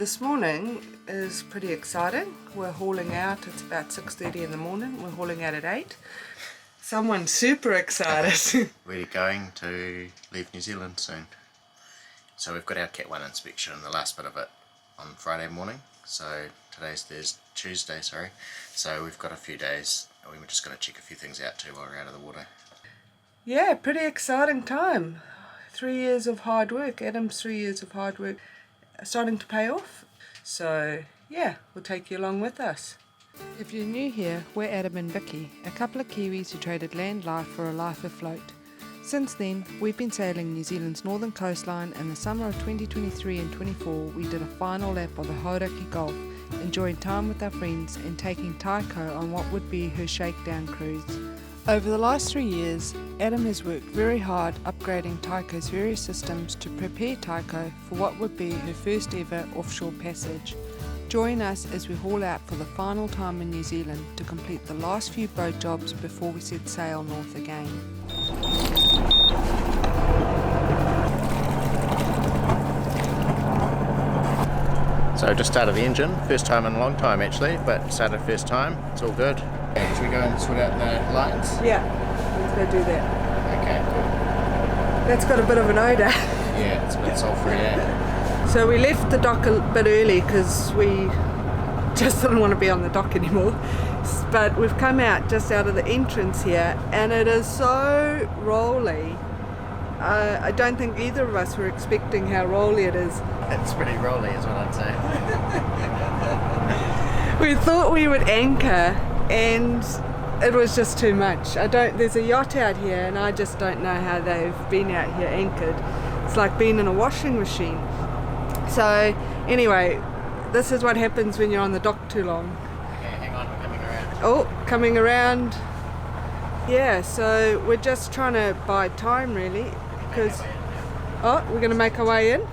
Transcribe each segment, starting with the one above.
This morning is pretty exciting. We're hauling out, it's about 6:30 in the morning, we're hauling out at 8. Someone's super excited. We're going to leave New Zealand soon. So we've got our Cat 1 inspection, the last bit of it, on Friday morning. So today's Tuesday, sorry. So we've got a few days, and we were just going to check a few things out too while we're out of the water. Yeah, pretty exciting time. 3 years of hard work, Adam's 3 years of hard work starting to pay off. So yeah, we'll take you along with us. If you're new here, we're Adam and Vicky, a couple of Kiwis who traded land life for a life afloat. Since then, we've been sailing New Zealand's northern coastline. In the summer of 2023 and 24, we did a final lap of the Hauraki Gulf, enjoying time with our friends and taking Tāiko on what would be her shakedown cruise. Over the last 3 years, Adam has worked very hard upgrading Tāiko's various systems to prepare Tāiko for what would be her first ever offshore passage. Join us as we haul out for the final time in New Zealand to complete the last few boat jobs before we set sail north again. So just started the engine, first time in a long time actually, but started first time, it's all good. Okay, should we go and sort out the lights? Yeah, let's go do that. Okay, cool. That's got a bit of an odour. Yeah, it's a bit sulphury, yeah. So we left the dock a bit early because we just didn't want to be on the dock anymore. But we've come out just out of the entrance here and it is so rolly. I don't think either of us were expecting how rolly it is. It's pretty rolly is what I'd say. We thought we would anchor and it was just too much. There's a yacht out here and I just don't know how they've been out here anchored. It's like being in a washing machine. So anyway, this is what happens when you're on the dock too long. Okay, hang on, we're coming around. Oh, coming around. Yeah, so we're just trying to buy time really because... Oh, we're going to make our way in?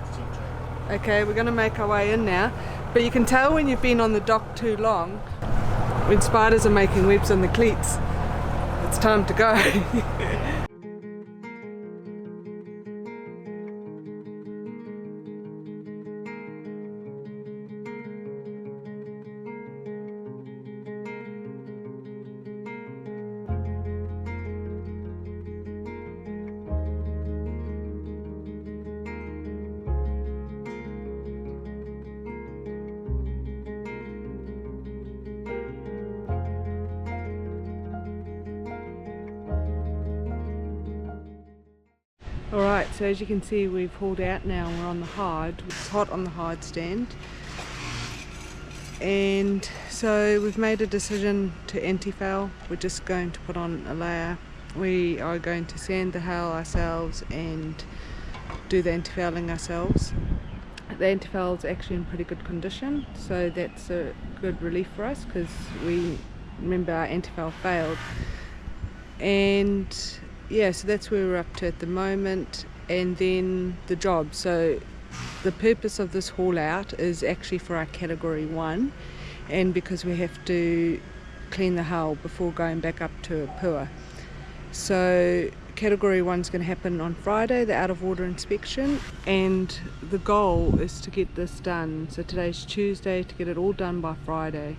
Okay, we're going to make our way in now. But you can tell when you've been on the dock too long, when spiders are making webs on the cleats, it's time to go. Alright, so as you can see we've hauled out now, we're on the hard. It's hot on the hard stand. And so we've made a decision to antifoul. We're just going to put on a layer. We are going to sand the hull ourselves and do the antifouling ourselves. The antifoul is actually in pretty good condition, so that's a good relief for us because we remember our antifoul failed. And yeah, so that's where we're up to at the moment. And then the job. So the purpose of this haul out is actually for our category 1, and because we have to clean the hull before going back up to a pua. So category 1 is going to happen on Friday, the out of water inspection, and the goal is to get this done. So today's Tuesday, to get it all done by Friday.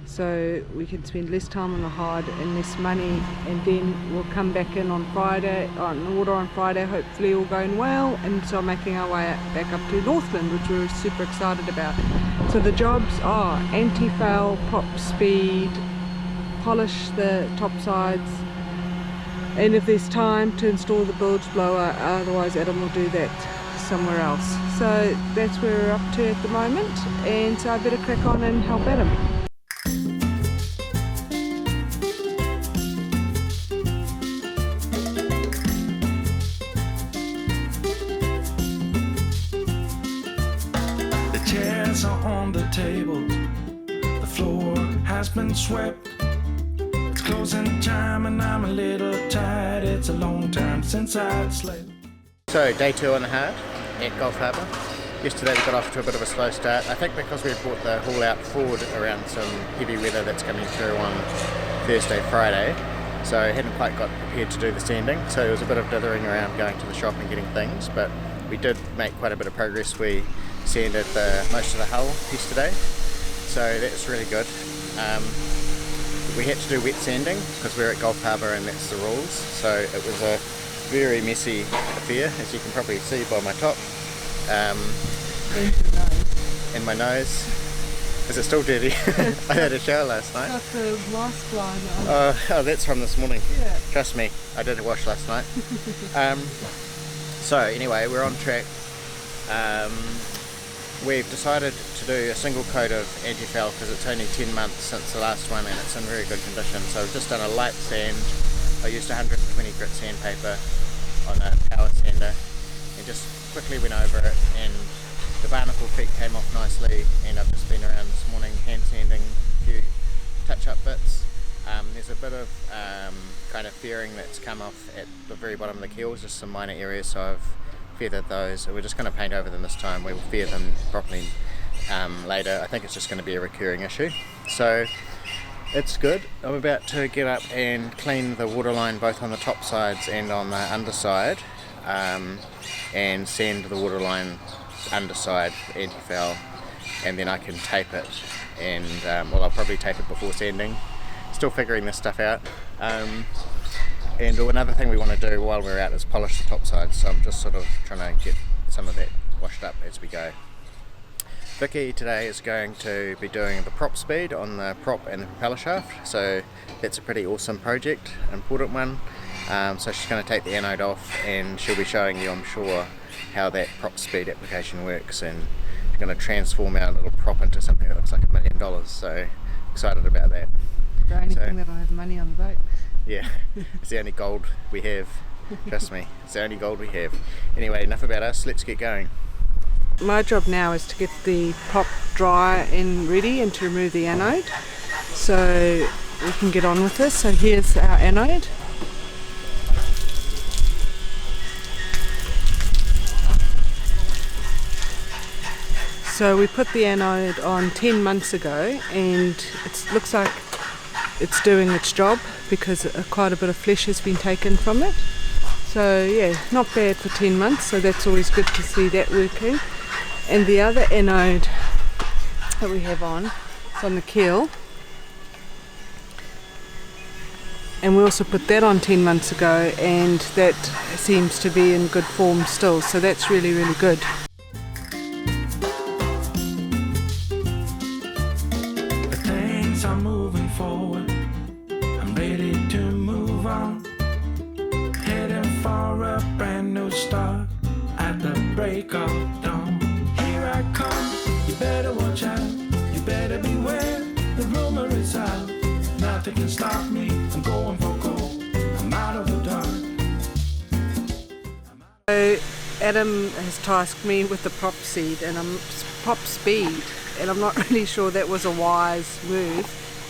So we can spend less time on the hard and less money, and then we'll come back in on Friday, on the water on Friday, hopefully all going well, and start making our way back up to Northland, which we're super excited about. So the jobs are anti-foul, prop speed, polish the top sides, and if there's time to install the bilge blower, otherwise Adam will do that somewhere else. So that's where we're up to at the moment, and so I better crack on and help Adam. On the table, the floor has been swept. It's closing time and I'm a little tired. It's a long time since I'd slept. So day 2 on the hard at Gulf Harbour. Yesterday we got off to a bit of a slow start. I think because we brought the haul out forward around some heavy weather that's coming through on Thursday, Friday. So I hadn't quite got prepared to do the sanding. So there was a bit of dithering around going to the shop and getting things, but we did make quite a bit of progress. We sanded most of the hull yesterday, so that's really good. We had to do wet sanding because we're at Gulf Harbour and that's the rules, so it was a very messy affair, as you can probably see by my top and my nose. Is it still dirty? I had a shower last night. Got the mask line on. Oh, that's from this morning. Yeah. Trust me, I did a wash last night. So anyway, we're on track. We've decided to do a single coat of antifoul because it's only 10 months since the last one and it's in very good condition. So we've just done a light sand. I used 120 grit sandpaper on a power sander and just quickly went over it, and the barnacle feet came off nicely, and I've just been around this morning hand sanding a few touch-up bits. There's a bit of kind of fairing that's come off at the very bottom of the keels, just some minor areas, so I've feathered those. We're just going to paint over them this time. We will feather them properly later. I think it's just going to be a recurring issue. So it's good. I'm about to get up and clean the waterline both on the top sides and on the underside, and sand the waterline underside antifoul, and then I can tape it, and well, I'll probably tape it before sanding. Still figuring this stuff out. And another thing we want to do while we're out is polish the top sides, so I'm just sort of trying to get some of that washed up as we go. Vicky today is going to be doing the prop speed on the prop and the propeller shaft, so that's a pretty awesome project, important one. So she's going to take the anode off and she'll be showing you, I'm sure, how that prop speed application works, and she's going to transform our little prop into something that looks like $1 million, so excited about that. The only thing that'll have money on the boat. Yeah, it's the only gold we have, trust me, it's the only gold we have. Anyway, enough about us, let's get going. My job now is to get the prop dry and ready and to remove the anode, so we can get on with this. So here's our anode. So we put the anode on 10 months ago, and it looks like it's doing its job because quite a bit of flesh has been taken from it. So yeah, not bad for 10 months, so that's always good to see that working. And the other anode that we have on is on the keel, and we also put that on 10 months ago, and that seems to be in good form still, so that's really, really good. Things are moving forward. I'm ready to move on. Heading for a brand new start at the break of dawn. Here I come. You better watch out. You better beware. The rumor is out. Nothing can stop me. I'm going for gold. I'm out of the dark. So Adam has tasked me with the prop speed, and I'm not really sure that was a wise move,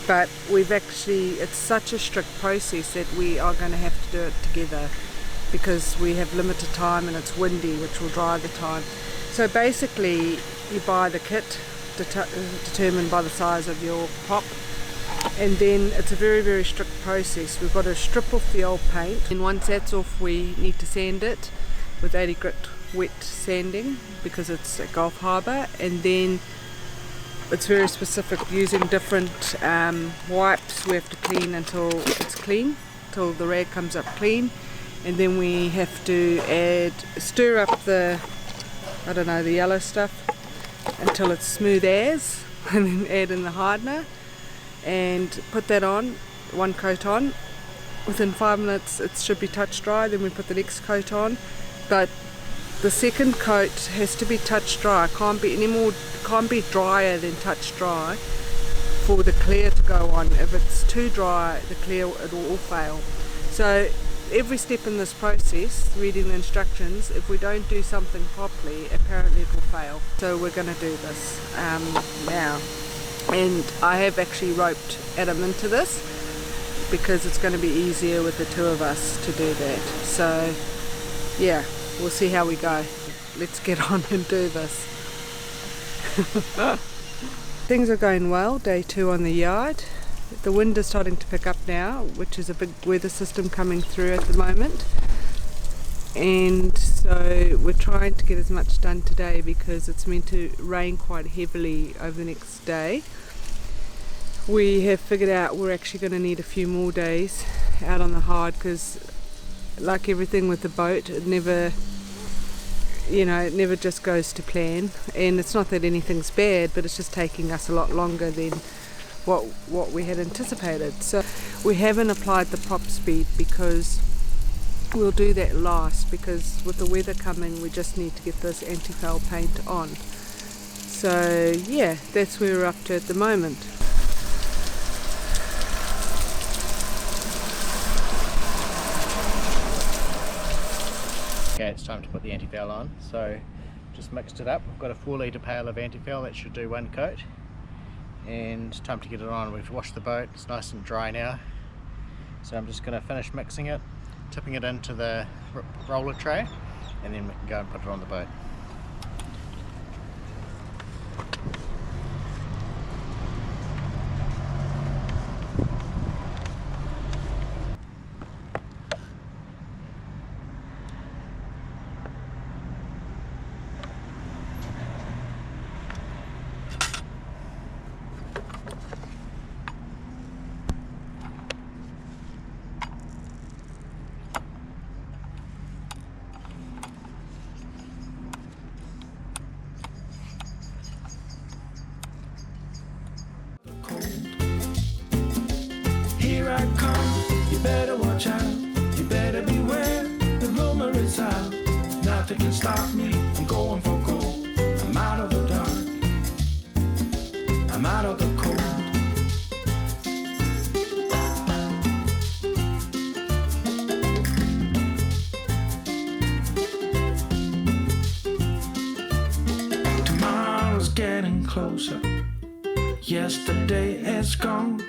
but it's such a strict process that we are going to have to do it together because we have limited time and it's windy, which will dry the time. So basically you buy the kit determined by the size of your prop, and then it's a very, very strict process. We've got to strip off the old paint, and once that's off we need to sand it with 80 grit wet sanding because it's at Gulf Harbour, and then it's very specific using different wipes. We have to clean until it's clean, till the rag comes up clean, and then we have to stir up the yellow stuff until it's smooth as, and then add in the hardener and put that on, one coat on. Within 5 minutes it should be touch dry, then we put the next coat on, but the second coat has to be touch dry. Can't be drier than touch dry for the clear to go on. If it's too dry, the clear, it will all fail. So every step in this process, reading the instructions, if we don't do something properly, apparently it will fail. So we're going to do this now, and I have actually roped Adam into this because it's going to be easier with the two of us to do that. So yeah, we'll see how we go. Let's get on and do this. Things are going well, day 2 on the yard. The wind is starting to pick up now, which is a big weather system coming through at the moment. and so we're trying to get as much done today because it's meant to rain quite heavily over the next day. We have figured out we're actually going to need a few more days out on the hard because, like everything with the boat, it never just goes to plan. And it's not that anything's bad, but it's just taking us a lot longer than what we had anticipated. So we haven't applied the prop speed because we'll do that last, because with the weather coming we just need to get this antifoul paint on. So yeah, that's where we're up to at the moment. Okay, it's time to put the antifoul on. So just mixed it up. We've got a 4 litre pail of antifoul that should do 1 coat. And time to get it on. We've washed the boat, it's nice and dry now. So I'm just going to finish mixing it, tipping it into the roller tray, and then we can go and put it on the boat. Here I come, you better watch out, you better beware, the rumor is out, nothing can stop me, I'm going for gold, I'm out of the dark, I'm out of the cold. Tomorrow's getting closer, yesterday is gone.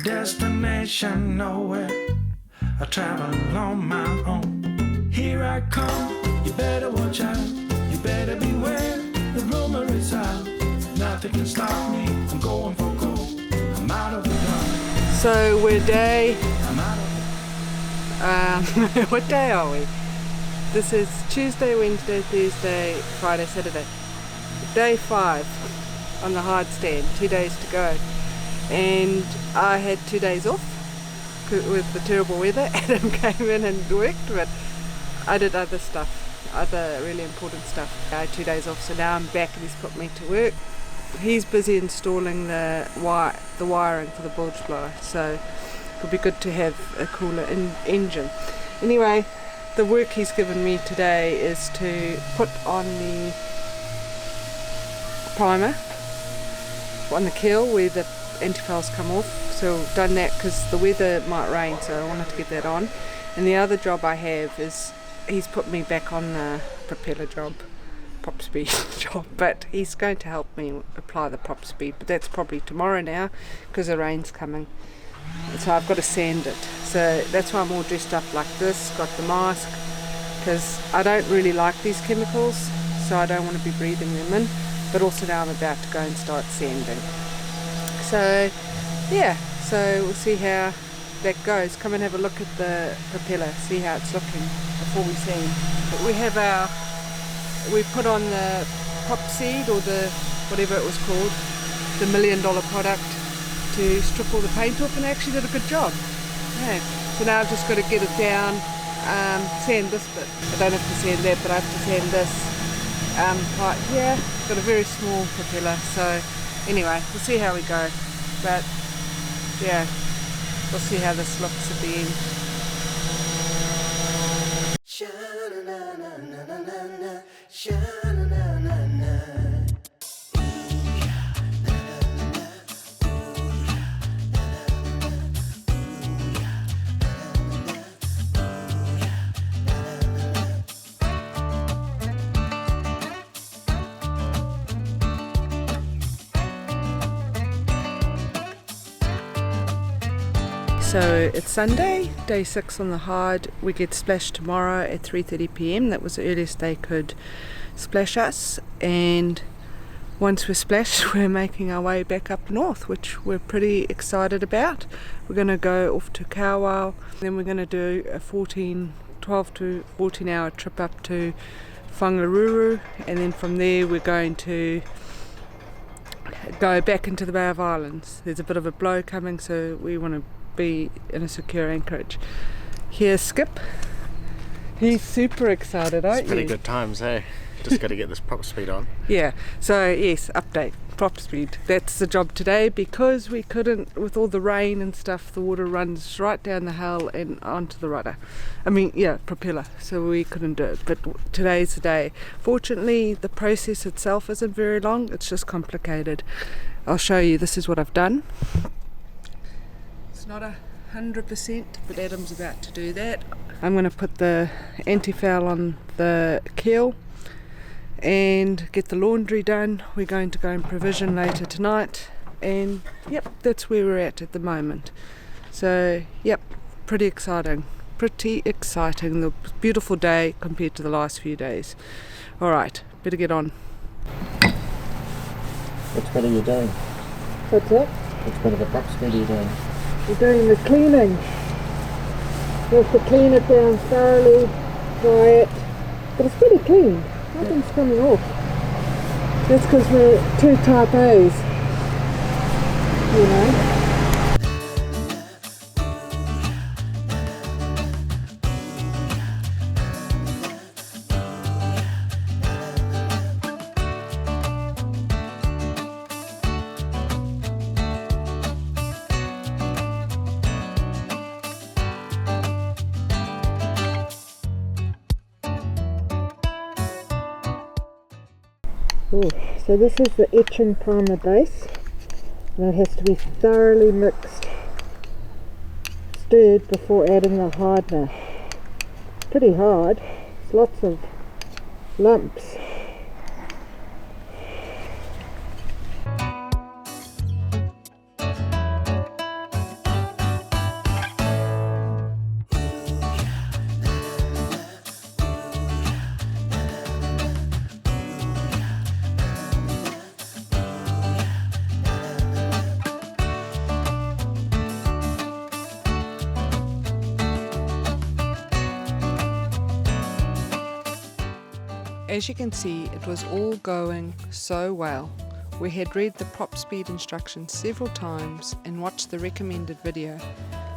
Destination nowhere, I travel on my own. Here I come, you better watch out, you better beware, the rumor is out, nothing can stop me, I'm going for gold, I'm out of the dark. So we're day, I'm out of the what day are we? This is Tuesday, Wednesday, Thursday, Friday, Saturday. Day 5 on the hard stand, 2 days to go. And I had 2 days off with the terrible weather. Adam came in and worked, but I did other stuff, other really important stuff. I had 2 days off, so now I'm back and he's put me to work. He's busy installing the wiring for the bilge blower, so it'll be good to have a cooler engine. Anyway, the work he's given me today is to put on the primer on the keel where the antifouls come off. So I've done that because the weather might rain, so I wanted to get that on. And the other job I have is he's put me back on the propeller job, prop speed job, but he's going to help me apply the prop speed, but that's probably tomorrow now because the rain's coming. So I've got to sand it, so that's why I'm all dressed up like this, got the mask, because I don't really like these chemicals, so I don't want to be breathing them in, but also now I'm about to go and start sanding. So yeah, so we'll see how that goes. Come and have a look at the propeller, see how it's looking before we sand. But we put on the prop seed, or the whatever it was called, the $1 million product, to strip all the paint off, and I actually did a good job. Yeah. So now I've just got to get it down, sand this bit. I don't have to sand that, but I have to sand this part here. Got a very small propeller, so anyway, we'll see how we go. But yeah, we'll see how this looks at the end. So it's Sunday, day 6 on the hard. We get splashed tomorrow at 3:30 PM. That was the earliest they could splash us, and once we're splashed we're making our way back up north, which we're pretty excited about. We're going to go off to Kauau, then we're going to do a 14-12 12 to 14 hour trip up to Whangaruru, and then from there we're going to go back into the Bay of Islands. There's a bit of a blow coming, so we want to be in a secure anchorage. Here's Skip. He's super excited, aren't you? It's pretty good times, eh? Just got to get this prop speed on. Yeah, so yes, update, prop speed. That's the job today, because we couldn't, with all the rain and stuff, the water runs right down the hull and onto the rudder. I mean, yeah, propeller, so we couldn't do it. But today's the day. Fortunately, the process itself isn't very long, it's just complicated. I'll show you, this is what I've done. It's not 100%, but Adam's about to do that. I'm going to put the antifoul on the keel and get the laundry done. We're going to go and provision later tonight, and yep, that's where we're at the moment. So yep, pretty exciting, the beautiful day compared to the last few days. Alright, better get on. Which bit are you doing? What's that? Which bit of the prop speed are you doing? We're doing the cleaning. We have to clean it down thoroughly, dry it, but it's pretty clean. Nothing's coming off. That's because we're 2 type A's, you know. So this is the etching primer base, and it has to be thoroughly mixed, stirred before adding the hardener. Pretty hard, there's lots of lumps. As you can see, it was all going so well. We had read the prop speed instructions several times and watched the recommended video.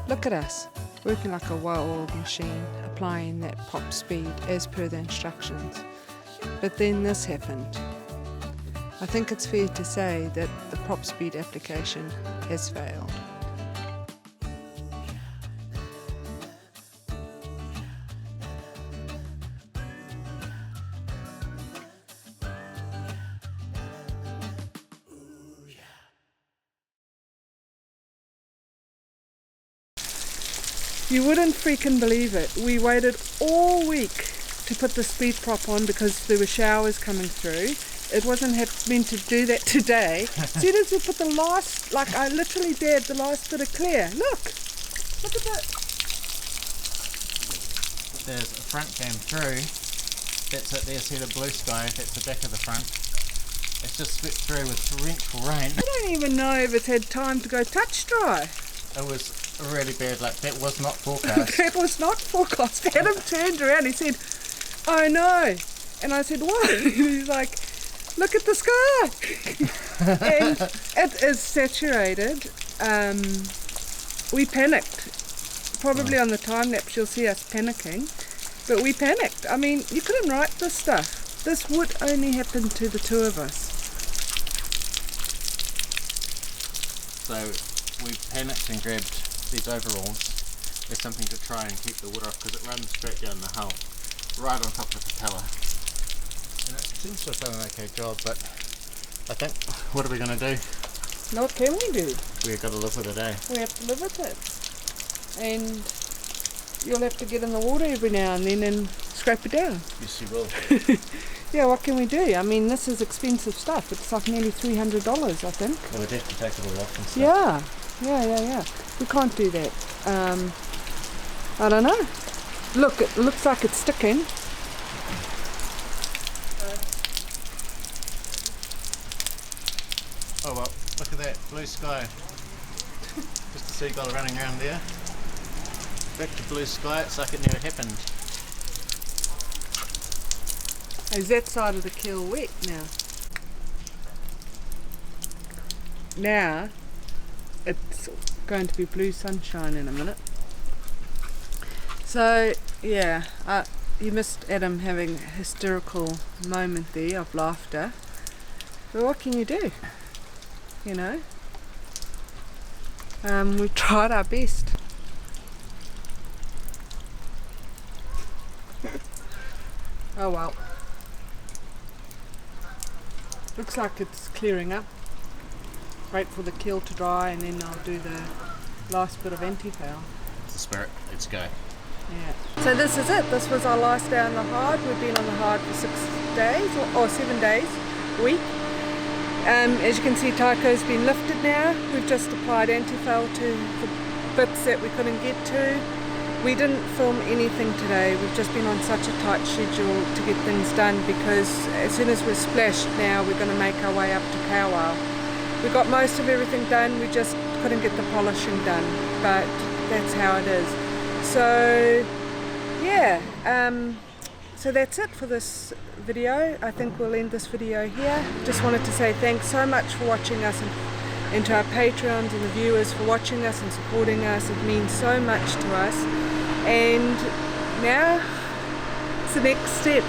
Look at us, working like a well-oiled machine, applying that prop speed as per the instructions. But then this happened. I think it's fair to say that the prop speed application has failed. You wouldn't freaking believe it. We waited all week to put the speed prop on because there were showers coming through. It wasn't meant to do that today. As soon as we put the last, like I literally dabbed the last bit of clear. Look at that. There's a front came through. That's it there, see the blue sky, that's the back of the front. It's just swept through with torrential rain. I don't even know if it's had time to go touch dry. It was really bad, like that was not forecast. That was not forecast. Adam turned around, he said, "Oh no." And I said, "What?" And he's like, "Look at the sky." And it is saturated. We panicked. Probably on the time lapse you'll see us panicking. But we panicked. I mean, you couldn't write this stuff. This would only happen to the two of us. So we panicked and grabbed these overalls. There's something to try and keep the water off because it runs straight down the hull, right on top of the propeller. And it seems to have done an okay job, but I think, what are we going to do? What can we do? We've got to live with it, eh? We have to live with it. And you'll have to get in the water every now and then and scrape it down. Yes, you will. Yeah, what can we do? I mean, this is expensive stuff. It's like nearly $300, I think. Well, we'd have to take it all off and stuff. Yeah. We can't do that. I don't know. Look, it looks like it's sticking. Oh well, look at that blue sky. Just a seagull running around there. Back to blue sky, it's like it never happened. Is that side of the keel wet now? Now it's going to be blue sunshine in a minute. So yeah, you missed Adam having a hysterical moment there of laughter. But what can you do? You know? We tried our best. Oh well. Looks like it's clearing up. Wait for the keel to dry and then I'll do the last bit of antifoul. It's the spirit, let's go. Yeah. So this is it. This was our last day on the hard. We've been on the hard for 6 days or 7 days a week. As you can see, Taiko's been lifted now. We've just applied antifoul to the bits that we couldn't get to. We didn't film anything today. We've just been on such a tight schedule to get things done because as soon as we're splashed now, we're going to make our way up to powwow. We got most of everything done. We just couldn't get the polishing done, but that's how it is. So yeah, so that's it for this video. I think we'll end this video here. Just wanted to say thanks so much for watching us, and to our Patreons and the viewers for watching us and supporting us. It means so much to us. And now it's the next step.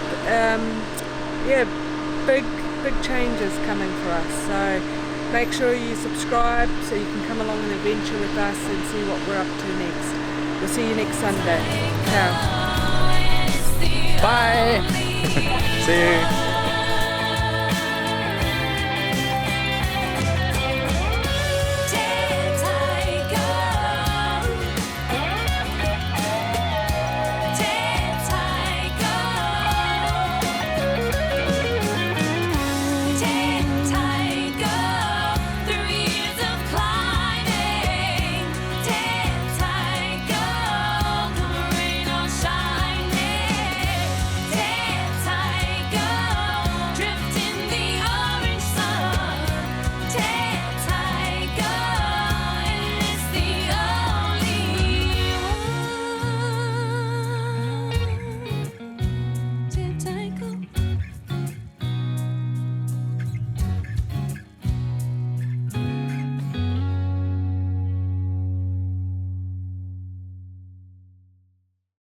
Yeah, big changes coming for us. So make sure you subscribe so you can come along an adventure with us and see what we're up to next. We'll see you next Sunday. Ciao. Bye! See you!